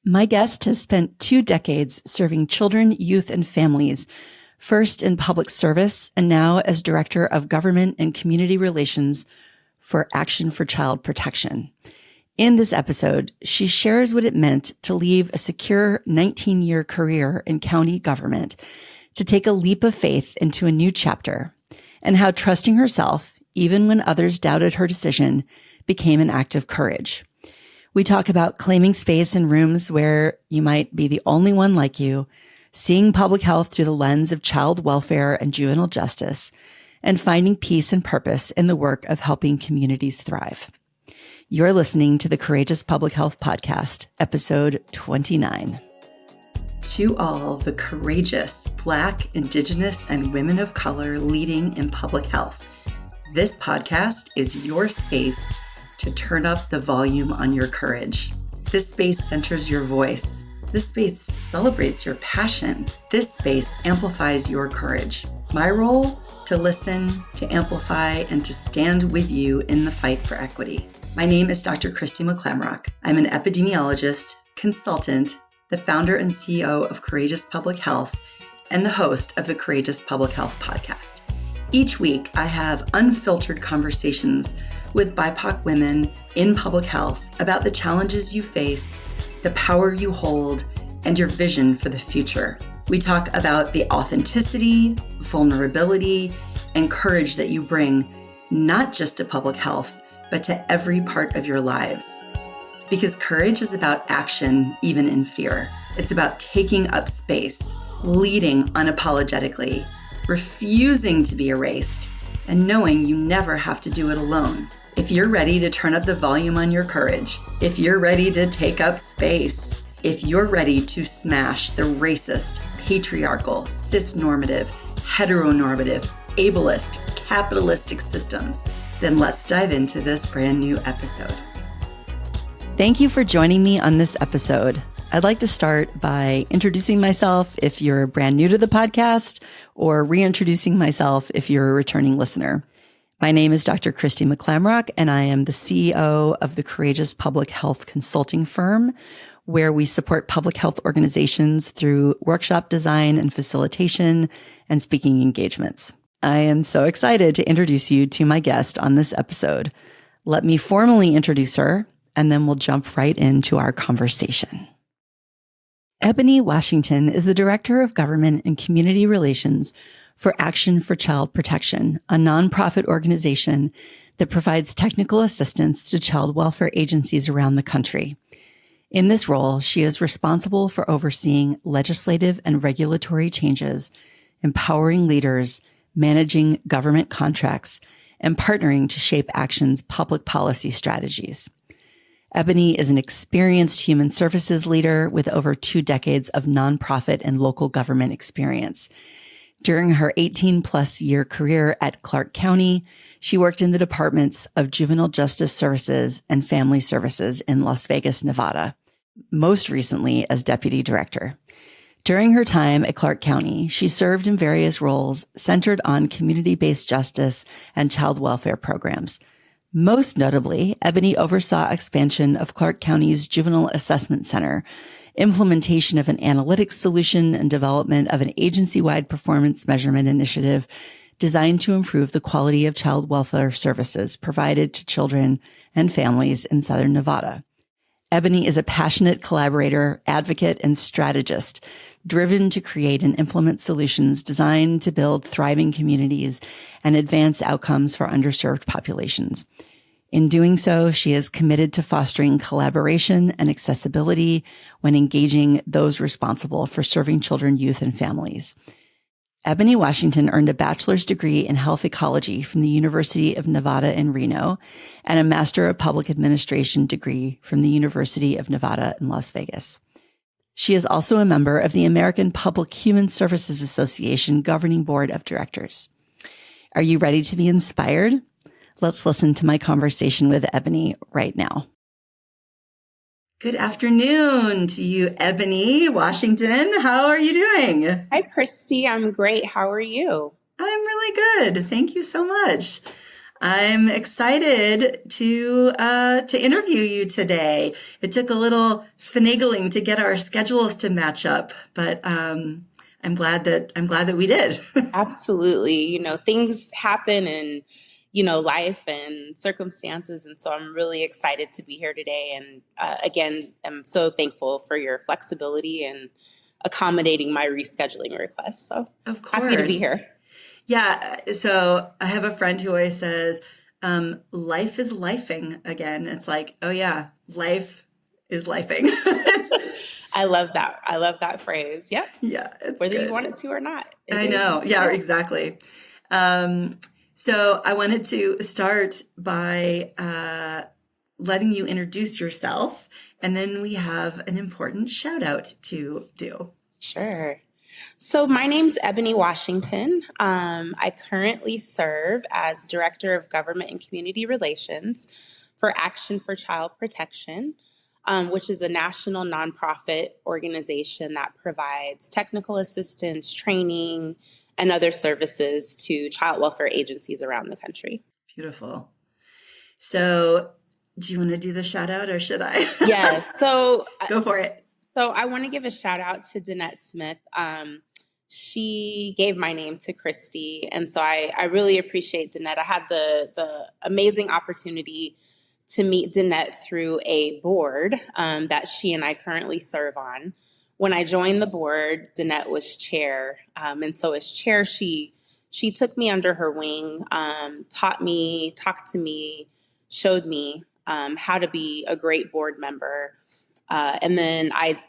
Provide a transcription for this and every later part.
My guest has spent 2 decades serving children, youth, and families, first in public service and now as Director of Government and Community Relations for Action for Child Protection. In this episode, she shares what it meant to leave a secure 19-year career in county government to take a leap of faith into a new chapter, and how trusting herself, even when others doubted her decision, became an act of courage. We talk about claiming space in rooms where you might be the only one like you, seeing public health through the lens of child welfare and juvenile justice, and finding peace and purpose in the work of helping communities thrive. You're listening to the Courageous Public Health Podcast, episode 29. To all the courageous Black, Indigenous, and women of color leading in public health, this podcast is your space to turn up the volume on your courage. This space centers your voice. This space celebrates your passion. This space amplifies your courage. My role? To listen, to amplify, and to stand with you in the fight for equity. My name is Dr. Christy McClamrock. I'm an epidemiologist, consultant, the founder and CEO of Courageous Public Health, and the host of the Courageous Public Health Podcast. Each week, I have unfiltered conversations with BIPOC women in public health about the challenges you face, the power you hold, and your vision for the future. We talk about the authenticity, vulnerability, and courage that you bring, not just to public health, but to every part of your lives. Because courage is about action, even in fear. It's about taking up space, leading unapologetically, refusing to be erased, and knowing you never have to do it alone. If you're ready to turn up the volume on your courage, if you're ready to take up space, if you're ready to smash the racist, patriarchal, cisnormative, heteronormative, ableist, capitalistic systems, then let's dive into this brand new episode. Thank you for joining me on this episode. I'd like to start by introducing myself if you're brand new to the podcast, or reintroducing myself if you're a returning listener. My name is Dr. Christy McClamrock, and I am the CEO of the Courageous Public Health Consulting Firm, where we support public health organizations through workshop design and facilitation and speaking engagements. I am so excited to introduce you to my guest on this episode. Let me formally introduce her, and then we'll jump right into our conversation. Eboni Washington is the Director of Government and Community Relations for Action for Child Protection, a nonprofit organization that provides technical assistance to child welfare agencies around the country. In this role, she is responsible for overseeing legislative and regulatory changes, empowering leaders, managing government contracts, and partnering to shape Action's public policy strategies. Eboni is an experienced human services leader with over 2 decades of nonprofit and local government experience. During her 18-plus year career at Clark County, she worked in the departments of Juvenile Justice Services and Family Services in Las Vegas, Nevada, most recently as deputy director. During her time at Clark County, she served in various roles centered on community-based justice and child welfare programs. Most notably, Eboni oversaw expansion of Clark County's Juvenile Assessment Center, implementation of an analytics solution, and development of an agency-wide performance measurement initiative designed to improve the quality of child welfare services provided to children and families in Southern Nevada. Eboni is a passionate collaborator, advocate, and strategist, driven to create and implement solutions designed to build thriving communities and advance outcomes for underserved populations. In doing so, she is committed to fostering collaboration and accessibility when engaging those responsible for serving children, youth, and families. Eboni Washington earned a bachelor's degree in health ecology from the University of Nevada in Reno and a Master of Public Administration degree from the University of Nevada in Las Vegas. She is also a member of the American Public Human Services Association Governing Board of Directors. Are you ready to be inspired? Let's listen to my conversation with Eboni right now. Good afternoon to you, Eboni Washington. How are you doing? Hi, Christy. I'm great. How are you? I'm really good. Thank you so much. I'm excited to interview you today. It took a little finagling to get our schedules to match up, but I'm glad that we did. Absolutely. Things happen in, life and circumstances. And so I'm really excited to be here today. And again, I'm so thankful for your flexibility and accommodating my rescheduling request. So Of happy to be course. here. Yeah. So I have a friend who always says, life is lifing again. It's like, oh yeah, life is lifing. I love that. I love that phrase. Yep. Yeah, it's Whether you good. want it to or not, it I know. is. Yeah, Yeah. exactly. Um, so I wanted to start by letting you introduce yourself, and then we have an important shout out to do. Sure. So my name's Eboni Washington. I currently serve as Director of Government and Community Relations for Action for Child Protection, which is a national nonprofit organization that provides technical assistance, training, and other services to child welfare agencies around the country. Beautiful. So, do you want to do the shout out or should I? Yes. So Go for it. So I want to give a shout out to Danette Smith. She gave my name to Christy, and so I really appreciate Danette. I had the amazing opportunity to meet Danette through a board that she and I currently serve on. When I joined the board, Danette was chair, and so as chair, she took me under her wing, taught me, talked to me, showed me how to be a great board member. And then I,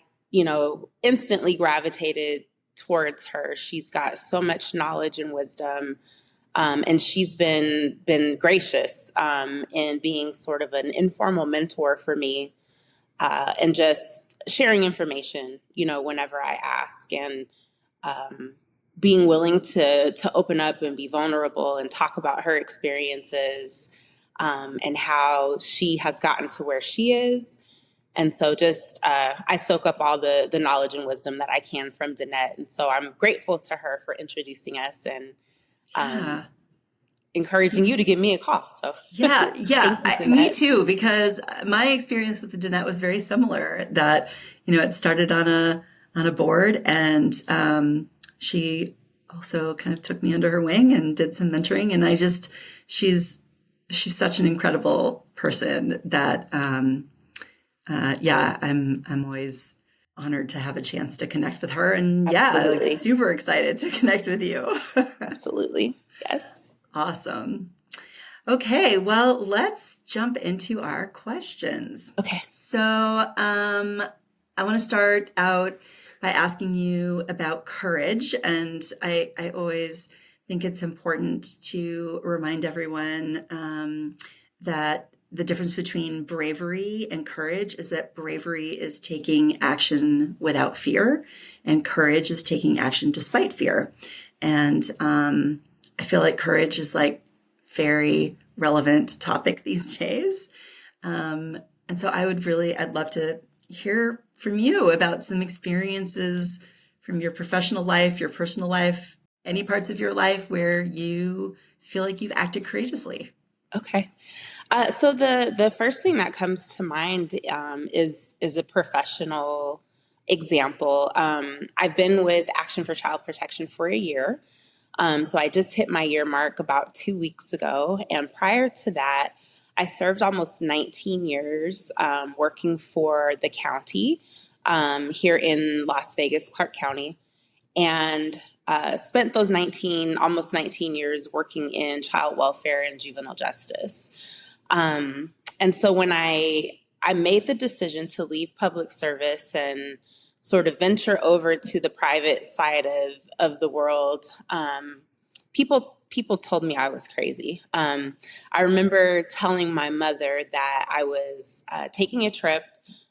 instantly gravitated towards her. She's got so much knowledge and wisdom, and she's been gracious in being sort of an informal mentor for me, and just sharing information, whenever I ask, and being willing to open up and be vulnerable and talk about her experiences, and how she has gotten to where she is. And so just I soak up all the knowledge and wisdom that I can from Danette. And so I'm grateful to her for introducing us and um, Yeah. encouraging you to give me a call. So Yeah, yeah, thank you, me Danette. too, because my experience with the Danette was very similar. That, it started on a board, and she also kind of took me under her wing and did some mentoring. And she's she's such an incredible person that yeah, I'm always honored to have a chance to connect with her, and yeah, like Absolutely. super excited to connect with you. Absolutely. Yes. Awesome. Okay, well, let's jump into our questions. Okay. So, I want to start out by asking you about courage. And I always think it's important to remind everyone that the difference between bravery and courage is that bravery is taking action without fear, and courage is taking action despite fear. And I feel like courage is like very relevant topic these days. And so I'd love to hear from you about some experiences from your professional life, your personal life, any parts of your life where you feel like you've acted courageously. Okay. So the first thing that comes to mind is a professional example. I've been with Action for Child Protection for a year. So I just hit my year mark about 2 weeks ago. And prior to that, I served almost 19 years working for the county here in Las Vegas, Clark County, and spent those almost 19 years working in child welfare and juvenile justice. And so when I made the decision to leave public service and sort of venture over to the private side of the world, people told me I was crazy. I remember telling my mother that I was taking a trip,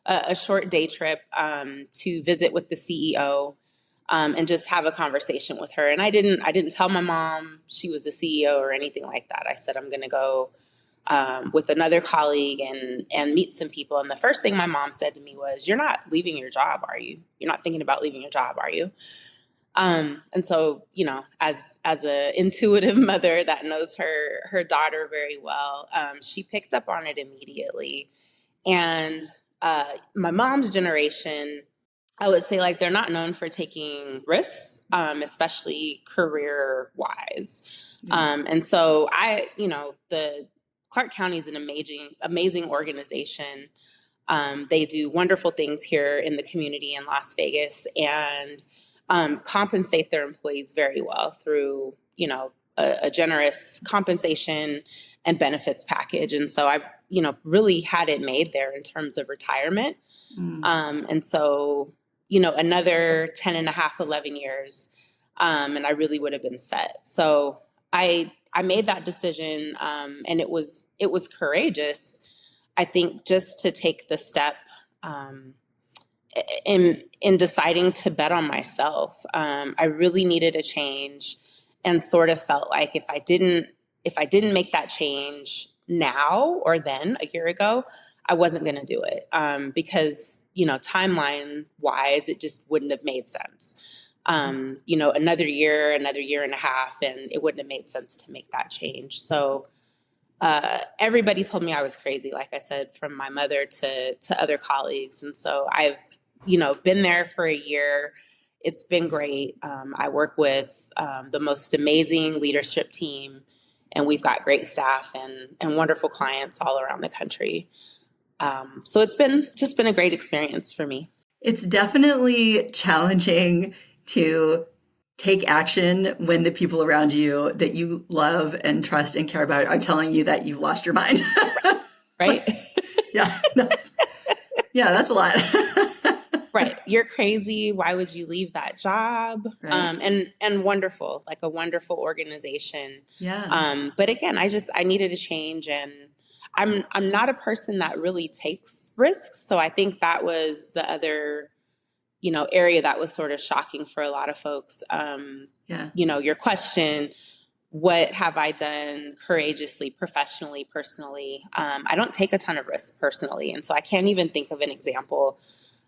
a short day trip, to visit with the CEO. And just have a conversation with her. And I didn't tell my mom she was the CEO or anything like that. I said I'm going to go with another colleague and meet some people. And the first thing my mom said to me was, "You're not leaving your job, are you? You're not thinking about leaving your job, are you?" And so, you know, as a intuitive mother that knows her daughter very well, she picked up on it immediately. And my mom's generation, I would say, like, they're not known for taking risks, especially career wise. And so the Clark County is an amazing organization. They do wonderful things here in the community in Las Vegas, and compensate their employees very well through, you know, a generous compensation and benefits package. And so I, you know, really had it made there in terms of retirement. And so, you know, another 10 and a half, 11 years, and I really would have been set. So I made that decision, and it was courageous, I think, just to take the step, in deciding to bet on myself. I really needed a change, and sort of felt like if I didn't make that change now or then a year ago, I wasn't going to do it, because, you know, timeline wise, it just wouldn't have made sense. You know, another year and a half, and it wouldn't have made sense to make that change. So everybody told me I was crazy, like I said, from my mother to other colleagues. And so I've, you know, been there for a year. It's been great. I work with the most amazing leadership team, and we've got great staff and wonderful clients all around the country. So it's been a great experience for me. It's definitely challenging to take action when the people around you that you love and trust and care about are telling you that you've lost your mind. Right? That's a lot. Right. You're crazy. Why would you leave that job? Right. And wonderful, like a wonderful organization. Yeah. But again, I needed a change, and I'm not a person that really takes risks. So I think that was the other, you know, area that was sort of shocking for a lot of folks. You know, your question, what have I done courageously, professionally, personally? I don't take a ton of risks personally. And so I can't even think of an example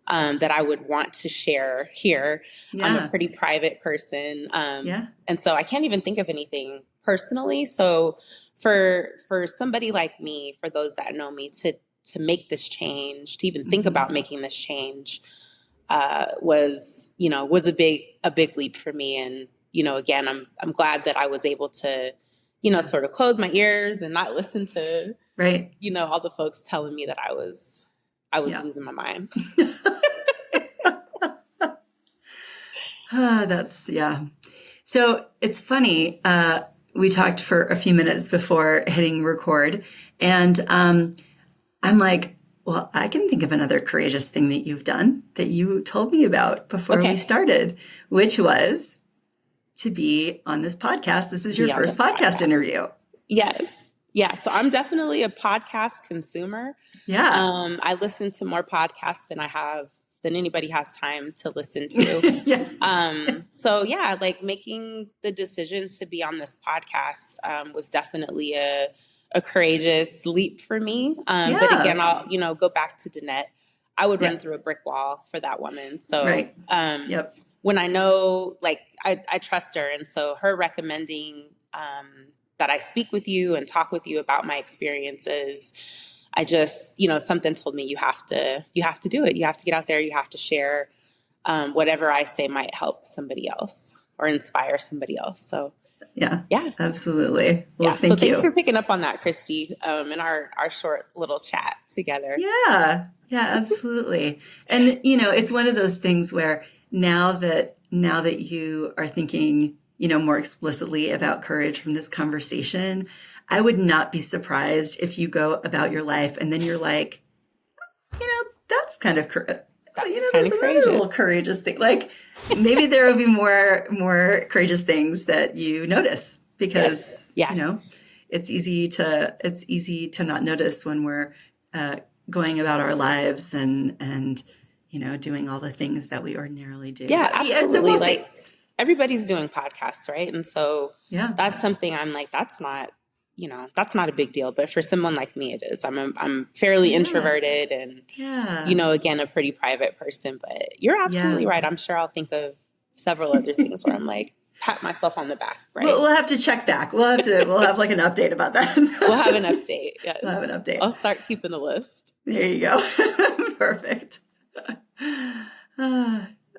that I would want to share here. Yeah. I'm a pretty private person. And so I can't even think of anything personally. So for somebody like me, for those that know me, to make this change, to even think about making this change, was a big leap for me. And, you know, again, I'm glad that I was able to, you know, sort of close my ears and not listen to, you know, all the folks telling me that I was losing my mind. So it's funny. We talked for a few minutes before hitting record, and I'm like, well, I can think of another courageous thing that you've done that you told me about before we started, which was to be on this podcast. This is your first podcast interview. Yes. Yeah. So I'm definitely a podcast consumer. Yeah. I listen to more podcasts than anybody has time to listen to. So yeah, like making the decision to be on this podcast was definitely a courageous leap for me. But again, I'll, you know, go back to Danette. I would run through a brick wall for that woman. So when I know, like, I trust her. And so her recommending that I speak with you and talk with you about my experiences, I just, you know, something told me you have to do it. You have to get out there. You have to share whatever I say might help somebody else or inspire somebody else. So yeah, absolutely. Well, so thanks for picking up on that, Christy, in our short little chat together. Yeah, absolutely. And, you know, it's one of those things where now that you are thinking, you know, more explicitly about courage from this conversation, I would not be surprised if you go about your life and then you're like, you know, that's kind of there's another little courageous thing. Like maybe there will be more courageous things that you notice because you know, it's easy to not notice when we're going about our lives and you know, doing all the things that we ordinarily do. Yeah, absolutely. Like everybody's doing podcasts, right? And so that's something I'm like, that's not a big deal. But for someone like me, it is. I'm fairly introverted and, you know, again, a pretty private person. But you're absolutely right. I'm sure I'll think of several other things where I'm like, pat myself on the back, right? We'll have to check back. We'll have like an update about that. We'll have an update. Yes. We'll have an update. I'll start keeping a list. There you go. Perfect.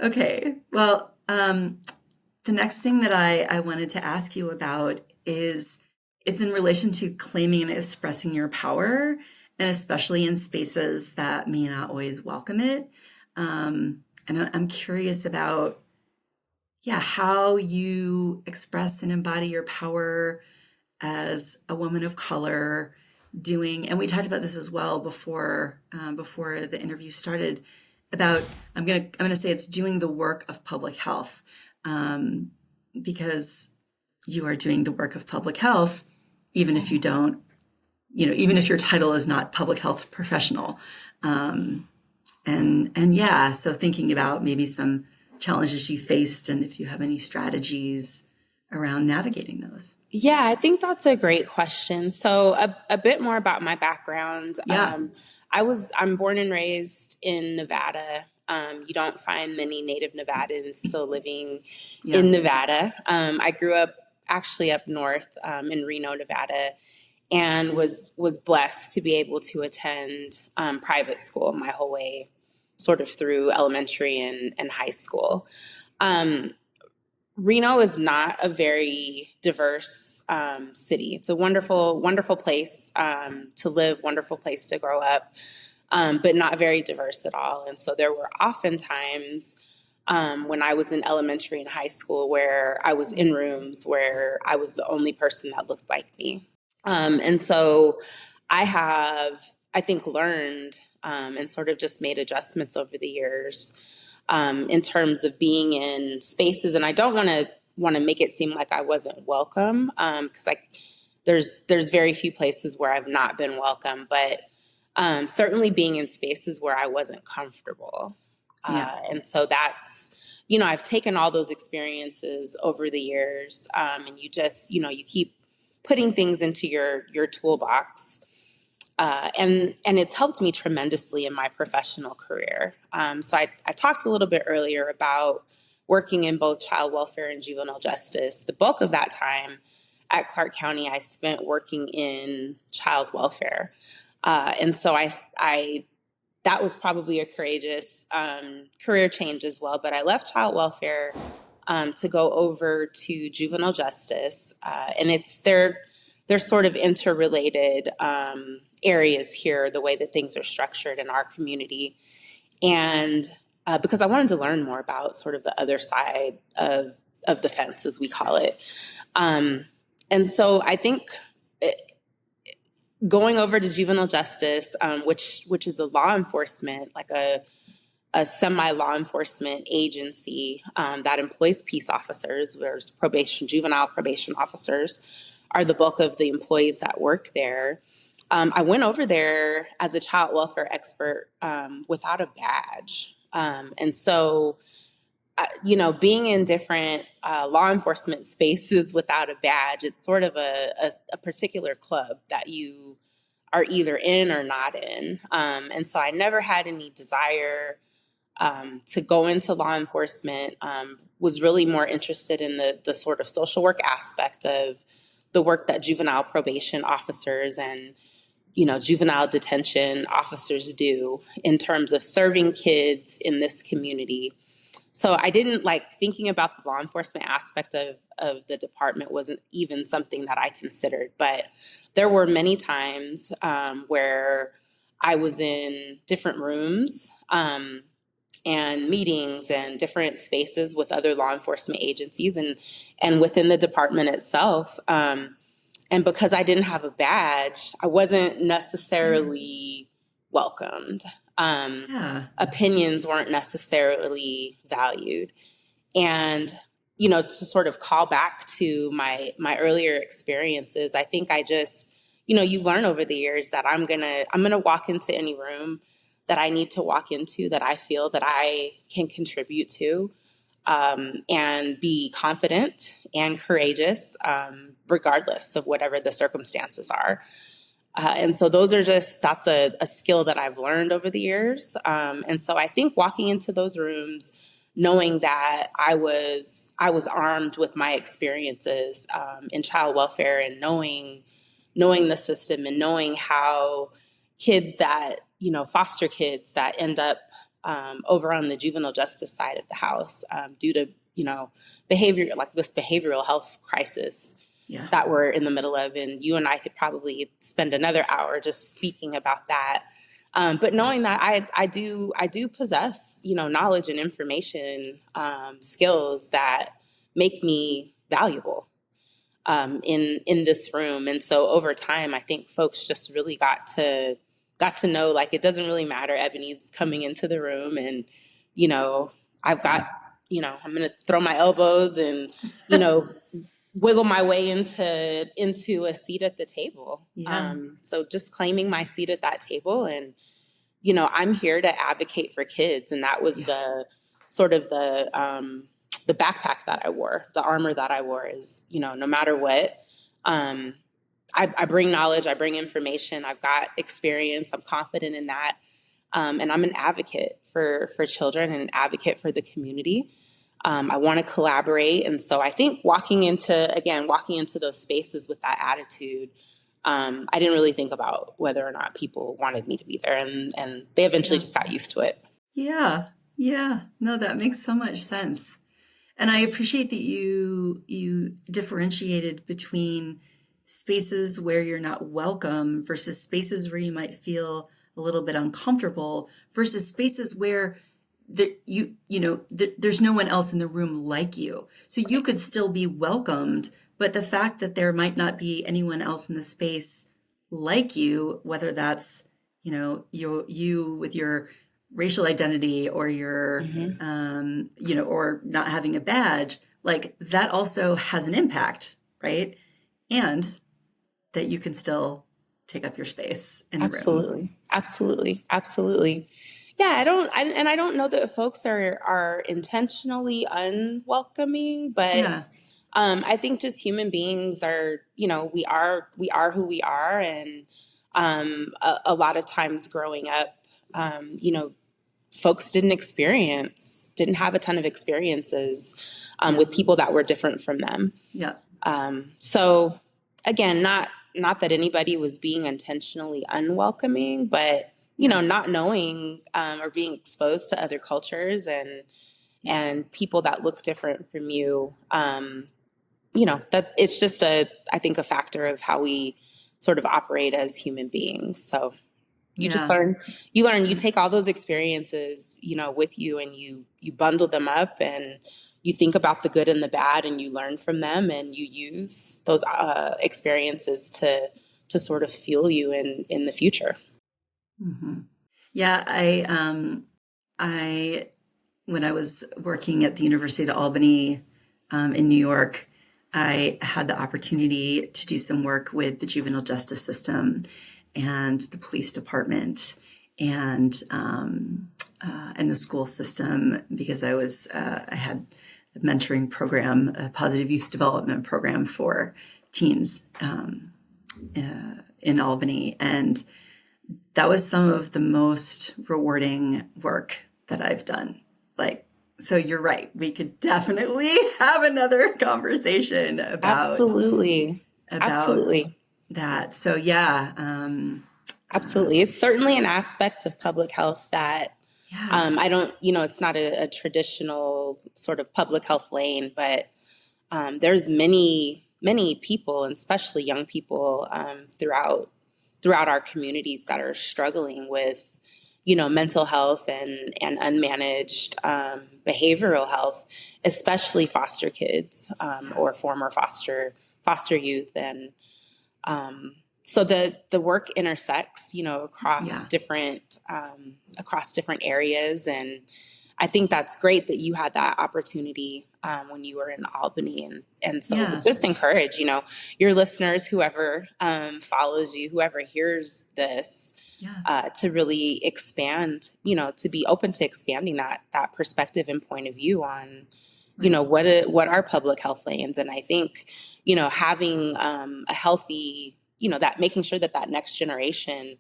Okay. Well, the next thing that I wanted to ask you about is it's in relation to claiming and expressing your power, and especially in spaces that may not always welcome it. And I'm curious about, how you express and embody your power as a woman of color doing, and we talked about this as well before the interview started, about I'm gonna say it's doing the work of public health, because you are doing the work of public health, even if you don't, even if your title is not public health professional, so thinking about maybe some challenges you faced and if you have any strategies around navigating those. Yeah, I think that's a great question. So a bit more about my background. Yeah. I'm born and raised in Nevada. You don't find many Native Nevadans still living in Nevada. I grew up actually up north in Reno, Nevada, and was blessed to be able to attend private school my whole way, sort of through elementary and high school. Reno is not a very diverse city. It's a wonderful, wonderful place to live, wonderful place to grow up, but not very diverse at all. And so there were often times when I was in elementary and high school where I was in rooms where I was the only person that looked like me. And so I think, learned and sort of just made adjustments over the years in terms of being in spaces. And I don't want to make it seem like I wasn't welcome, because there's very few places where I've not been welcome, but certainly being in spaces where I wasn't comfortable. And so that's, I've taken all those experiences over the years, and you just, you keep putting things into your toolbox. And it's helped me tremendously in my professional career. So I talked a little bit earlier about working in both child welfare and juvenile justice. The bulk of that time at Clark County, I spent working in child welfare. And so that was probably a courageous career change as well. But I left child welfare to go over to juvenile justice. And they're sort of interrelated areas here, the way that things are structured in our community. And because I wanted to learn more about sort of the other side of the fence, as we call it. And so I think going over to juvenile justice, which is a law enforcement, like a semi-law enforcement agency that employs peace officers. There's juvenile probation officers are the bulk of the employees that work there. I went over there as a child welfare expert without a badge. And so, being in different law enforcement spaces without a badge, it's sort of a particular club that you are either in or not in. And so I never had any desire to go into law enforcement, was really more interested in the sort of social work aspect of the work that juvenile probation officers and, juvenile detention officers do in terms of serving kids in this community. So I didn't thinking about the law enforcement aspect of the department wasn't even something that I considered. But there were many times where I was in different rooms and meetings and different spaces with other law enforcement agencies and within the department itself. And because I didn't have a badge, I wasn't necessarily welcomed. Opinions weren't necessarily valued. And, to sort of call back to my earlier experiences, I think I just, you learn over the years that I'm gonna walk into any room that I need to walk into, that I feel that I can contribute to, and be confident and courageous, regardless of whatever the circumstances are. And so that's a skill that I've learned over the years. And so I think walking into those rooms, knowing that I was armed with my experiences in child welfare, and knowing the system, and knowing how kids that, foster kids that end up over on the juvenile justice side of the house due to, behavioral health crisis that we're in the middle of. And you and I could probably spend another hour just speaking about that. But knowing that I do possess, knowledge and information, skills that make me valuable in this room. And so over time, I think folks just really got to know, like, it doesn't really matter. Eboni's coming into the room, and I've got, I'm going to throw my elbows and wiggle my way into a seat at the table. So just claiming my seat at that table, and I'm here to advocate for kids. And that was the sort of the backpack that I wore, the armor that I wore, is, no matter what, I bring knowledge, I bring information, I've got experience, I'm confident in that. And I'm an advocate for children and an advocate for the community. I want to collaborate. And so I think walking into those spaces with that attitude, I didn't really think about whether or not people wanted me to be there, and they eventually just got used to it. Yeah. No, that makes so much sense. And I appreciate that you differentiated between spaces where you're not welcome versus spaces where you might feel a little bit uncomfortable versus spaces where there's no one else in the room like you. So you could still be welcomed, but the fact that there might not be anyone else in the space like you, whether that's, you with your racial identity or your, or not having a badge, like that also has an impact, right? And that you can still take up your space in the room. Absolutely. Yeah, I don't know that folks are intentionally unwelcoming, but I think just human beings are, we are who we are. And a lot of times growing up, folks didn't have a ton of experiences with people that were different from them. Yeah. So again, not that anybody was being intentionally unwelcoming, but not knowing or being exposed to other cultures and people that look different from you, that it's just I think a factor of how we sort of operate as human beings. So you just learn, you take all those experiences, with you, and you bundle them up, and you think about the good and the bad, and you learn from them, and you use those experiences to sort of fuel you in the future. Mm-hmm. Yeah, I when I was working at the University of Albany in New York, I had the opportunity to do some work with the juvenile justice system and the police department and the school system, because I had a mentoring program, a positive youth development program for teens in Albany. And that was some of the most rewarding work that I've done. So you're right. We could definitely have another conversation about absolutely that. So absolutely. It's certainly an aspect of public health that I don't, it's not a traditional sort of public health lane, but there's many people, and especially young people throughout our communities that are struggling with, mental health and unmanaged behavioral health, especially foster kids or former foster youth. And so the work intersects, across different areas. And I think that's great that you had that opportunity when you were in Albany. And so just encourage, your listeners, whoever follows you, whoever hears this, to really expand, to be open to expanding that perspective and point of view on, what are public health lanes. And I think, having a healthy, that making sure that next generation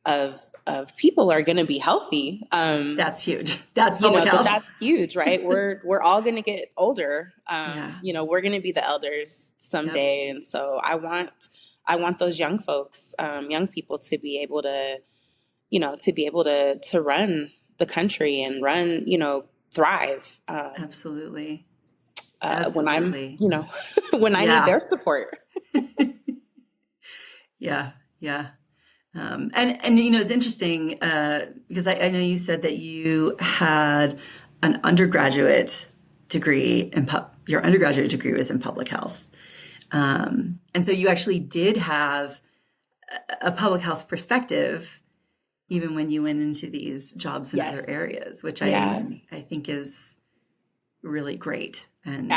of people are going to be healthy. That's huge. That's public health. That's huge, right? We're all going to get older. Yeah. We're going to be the elders someday. Yep. And so I want those young folks, young people to be able to run the country and run, thrive. Absolutely. When I'm, when I need their support. Yeah. Yeah. And it's interesting, because I know you said that you had an undergraduate degree your undergraduate degree was in public health. And so you actually did have a public health perspective, even when you went into these jobs in other areas, which I think is really great. And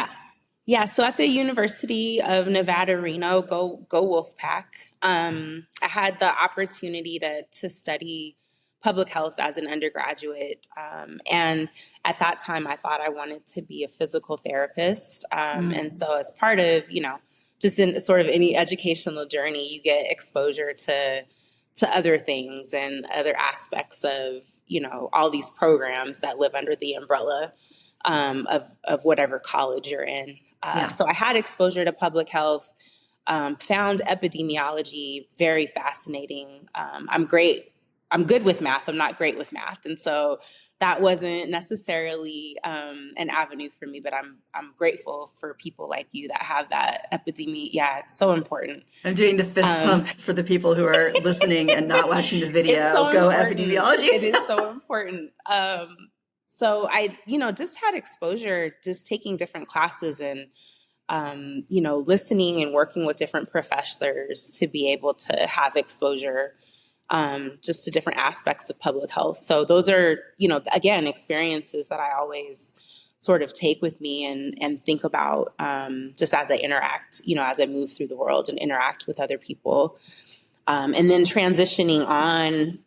yeah. So at the University of Nevada, Reno, go Wolfpack. I had the opportunity to study public health as an undergraduate. And at that time, I thought I wanted to be a physical therapist. And so as part of, just in sort of any educational journey, you get exposure to other things and other aspects of, all these programs that live under the umbrella of whatever college you're in. So I had exposure to public health, found epidemiology very fascinating. I'm good with math. I'm not great with math. And so that wasn't necessarily an avenue for me, but I'm grateful for people like you that have that epidemiology. Yeah, it's so important. I'm doing the fist pump for the people who are listening and not watching the video. It's so Go important. epidemiology. It is so important. So I, just had exposure, just taking different classes and, listening and working with different professors to be able to have exposure just to different aspects of public health. So those are, again, experiences that I always sort of take with me and think about just as I interact, as I move through the world and interact with other people. And then transitioning on,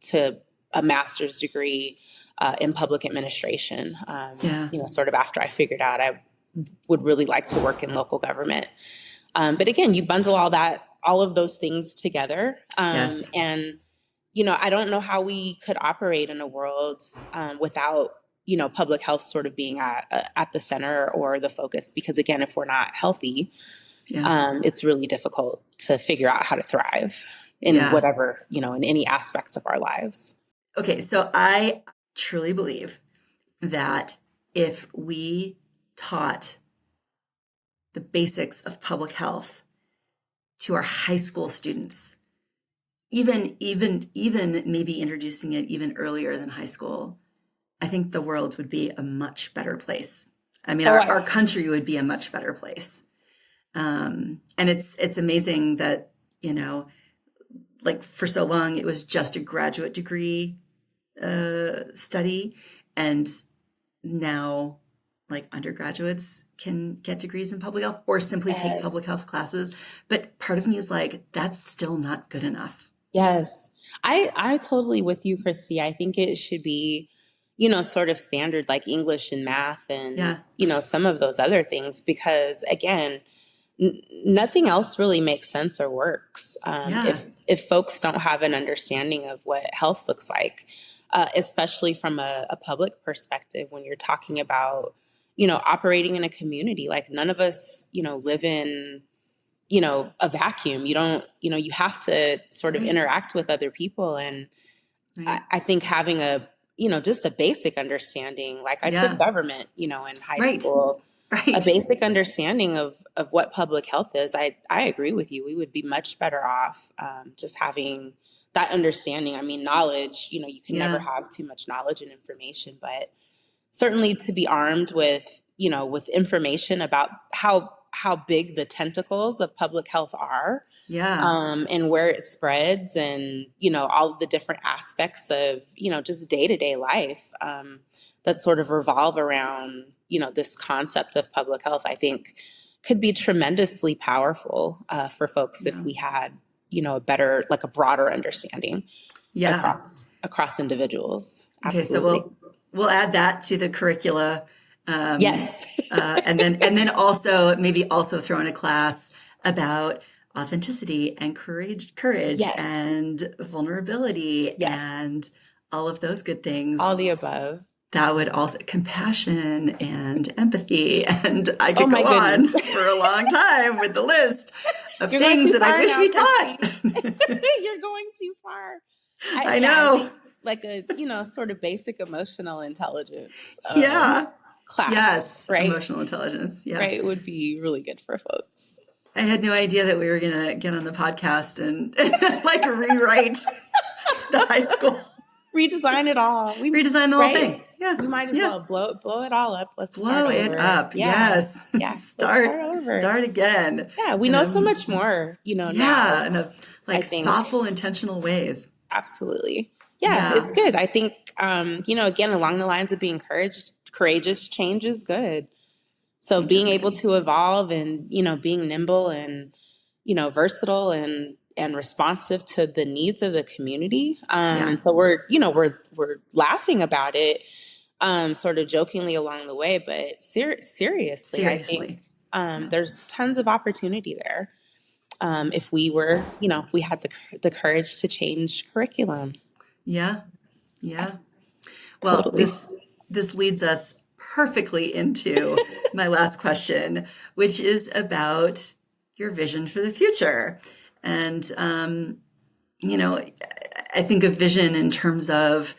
to a master's degree in public administration, sort of after I figured out I would really like to work in local government. But again, you bundle all of those things together. And, I don't know how we could operate in a world without, public health sort of being at the center or the focus, because again, if we're not healthy, it's really difficult to figure out how to thrive in whatever, in any aspects of our lives. Okay. So I truly believe that if we taught the basics of public health to our high school students, even maybe introducing it even earlier than high school, I think the world would be a much better place. I mean, our country would be a much better place. And it's amazing that, like for so long, it was just a graduate degree study. And now like undergraduates can get degrees in public health or simply take public health classes. But part of me is like, that's still not good enough. Yes. I totally with you, Christy. I think it should be, sort of standard like English and math and, some of those other things, because again, nothing else really makes sense or works if folks don't have an understanding of what health looks like, especially from a public perspective when you're talking about, operating in a community. Like none of us, live in, a vacuum. You don't, you have to sort of interact with other people. And I think having just a basic understanding, like I took government, in high school, a basic understanding of what public health is. I agree with you. We would be much better off just having that understanding. I mean, knowledge, you can never have too much knowledge and information, but certainly to be armed with, with information about how big the tentacles of public health are, and where it spreads, and all the different aspects of just day-to-day life that sort of revolve around this concept of public health, I think could be tremendously powerful for folks if we had a better, like a broader understanding across individuals. Absolutely. Okay, so we'll add that to the curricula. Yes. And then also maybe also throw in a class about authenticity and courage Yes. and vulnerability Yes. and all of those good things. All the above. That would also compassion and empathy. And I Oh could my go goodness. on for a long time with the list of You're going things too that I far wish now, we Christy. taught. You're going too far. I I know. think like a, sort of basic emotional intelligence Yeah. class, Yes. right? Emotional intelligence. Yeah. Right. Would be really good for folks. I had no idea that we were going to get on the podcast and like rewrite the high school, Redesign it all. redesign the whole Right. thing. Yeah. We might as Yeah. well blow it all up. Let's start Blow it over. up. Yeah. Yes. Yeah. Let's start over. Start again. Yeah. We In know so a, much more, yeah. now. In a I like think. thoughtful, intentional ways. Absolutely. Yeah, Yeah. it's good. I think, again, along the lines of being courageous change is good. So Change is being able good. to evolve and, being nimble and, versatile and responsive to the needs of the community. Yeah. And so we're laughing about it, sort of jokingly along the way, but seriously, I Seriously. think Yeah. there's tons of opportunity there. If we were, if we had the courage to change curriculum. Yeah. Yeah. Well, Totally. this leads us perfectly into my last question, which is about your vision for the future. And I think of vision in terms of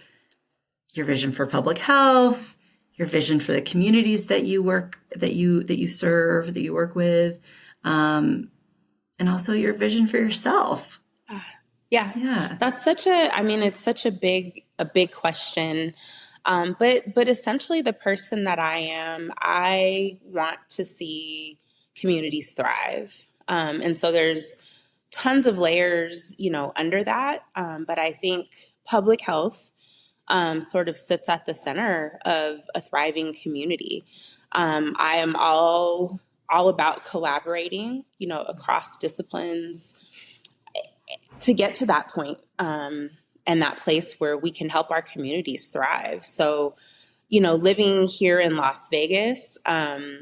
your vision for public health, your vision for the communities that you serve, that you work with, and also your vision for yourself. Yeah. Yeah. That's it's such a big question. But essentially the person that I am, I want to see communities thrive. And so there's tons of layers, under that. But I think public health, sort of sits at the center of a thriving community. I am all about collaborating, across disciplines to get to that point, and that place where we can help our communities thrive. So, living here in Las Vegas, I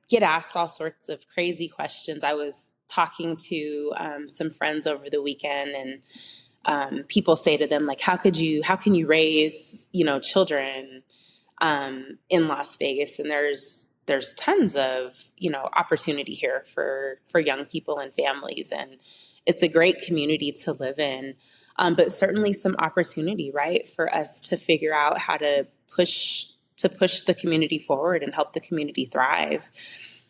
get asked all sorts of crazy questions. I was talking to some friends over the weekend, and people say to them, like, how can you raise, children in Las Vegas? And there's tons of, opportunity here for young people and families. And it's a great community to live in. But certainly some opportunity, right, for us to figure out how to push the community forward and help the community thrive.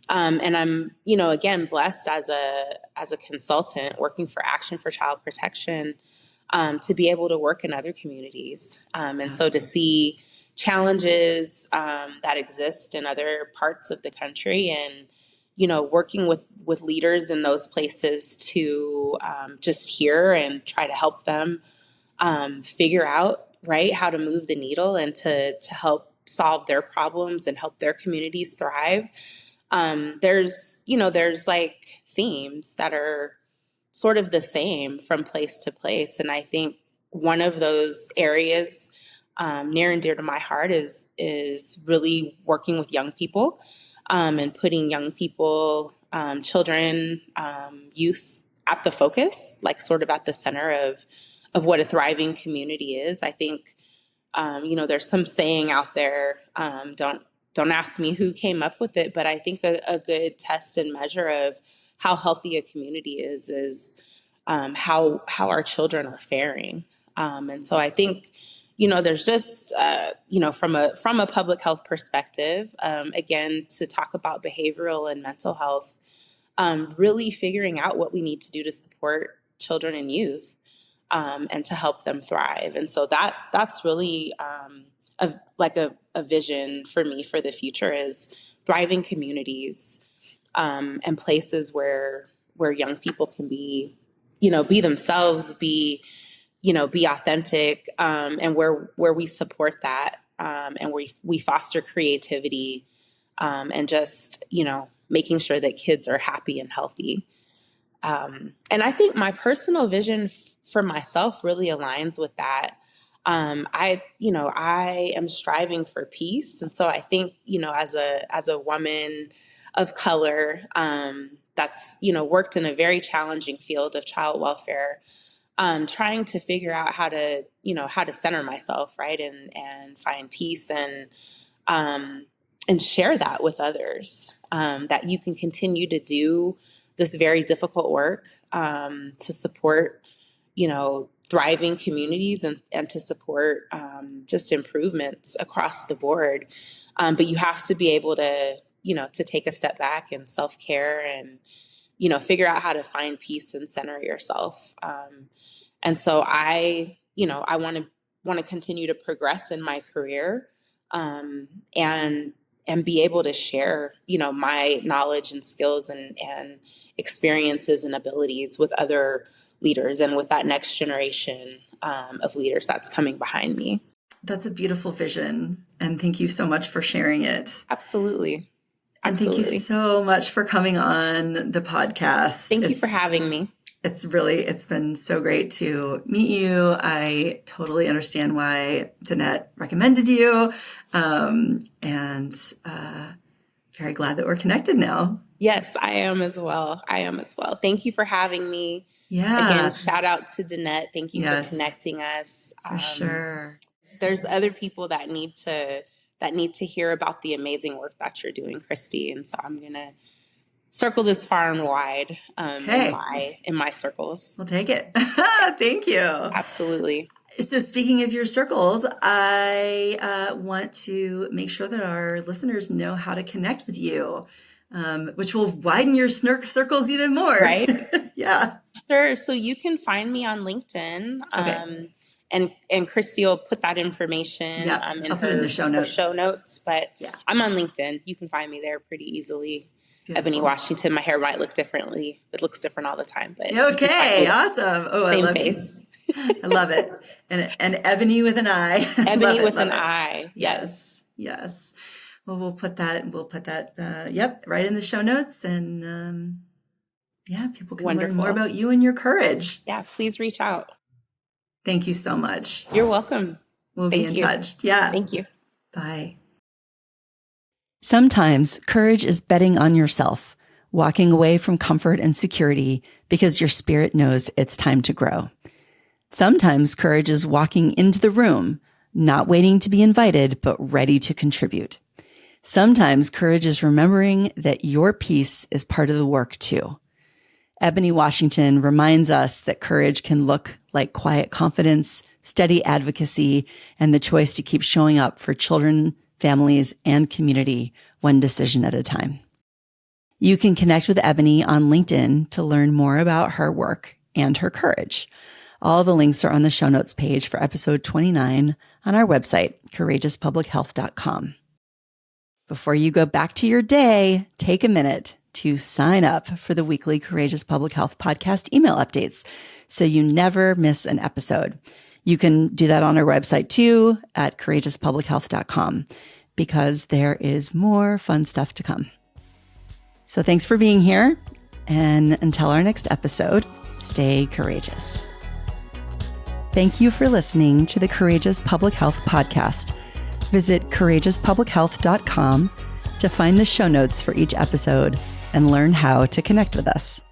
And I'm, again, blessed as a consultant working for Action for Child Protection, to be able to work in other communities. And so to see challenges that exist in other parts of the country, and working with leaders in those places to just hear and try to help them figure out, right, how to move the needle and to help solve their problems and help their communities thrive. There's like themes that are sort of the same from place to place. And I think one of those areas near and dear to my heart is really working with young people, and putting young people, children, youth at the focus, like sort of at the center of what a thriving community is. I think, there's some saying out there, don't ask me who came up with it, but I think a good test and measure of how healthy a community is how our children are faring. And so I think, there's just, from a public health perspective, again, to talk about behavioral and mental health, really figuring out what we need to do to support children and youth, and to help them thrive. And so that's really a vision for me for the future, is thriving communities, and places where young people can be, be themselves, be authentic, and where we support that, and we foster creativity, and just, making sure that kids are happy and healthy. And I think my personal vision for myself really aligns with that. I am striving for peace. And so I think, as a woman of color, that's, worked in a very challenging field of child welfare, trying to figure out how to center myself, right, and find peace and share that with others, that you can continue to do this very difficult work, to support, thriving communities and to support just improvements across the board. But you have to be able to, to take a step back and self-care and, figure out how to find peace and center yourself. And so I want to continue to progress in my career, and be able to share, my knowledge and skills and experiences and abilities with other leaders and with that next generation of leaders that's coming behind me. That's a beautiful vision. And thank you so much for sharing it. Absolutely. And thank you so much for coming on the podcast. Thank you for having me. It's been so great to meet you. I totally understand why Danette recommended you. And very glad that we're connected now. Yes, I am as well. Thank you for having me. Yeah. Again, shout out to Danette. Thank you for connecting us. For sure. There's other people that need to hear about the amazing work that you're doing, Christy. And so I'm going to circle this far and wide in my circles. We'll take it. Thank you. Absolutely. So speaking of your circles, I want to make sure that our listeners know how to connect with you, which will widen your circles even more. Right? Yeah. Sure. So you can find me on LinkedIn. Okay. And Christy will put that information in I'll put it in the show notes. But I'm on LinkedIn. You can find me there pretty easily. Beautiful. Eboni Washington. My hair might look differently. It looks different all the time. But okay, awesome. Oh, same I love face. I love it. And Ebony with an I. Ebony with an I. Yes. Well, we'll put that right in the show notes, and people can learn more about you and your courage. Yeah, please reach out. Thank you so much. You're welcome. We'll be in touch. Yeah. Thank you. Bye. Sometimes courage is betting on yourself, walking away from comfort and security because your spirit knows it's time to grow. Sometimes courage is walking into the room, not waiting to be invited, but ready to contribute. Sometimes courage is remembering that your piece is part of the work too. Eboni Washington reminds us that courage can look like quiet confidence, steady advocacy, and the choice to keep showing up for children, families, and community one decision at a time. You can connect with Eboni on LinkedIn to learn more about her work and her courage. All the links are on the show notes page for episode 29 on our website, courageouspublichealth.com. Before you go back to your day, take a minute to sign up for the weekly Courageous Public Health podcast email updates so you never miss an episode. You can do that on our website too at courageouspublichealth.com because there is more fun stuff to come. So thanks for being here. And until our next episode, stay courageous. Thank you for listening to the Courageous Public Health Podcast. Visit courageouspublichealth.com to find the show notes for each episode and learn how to connect with us.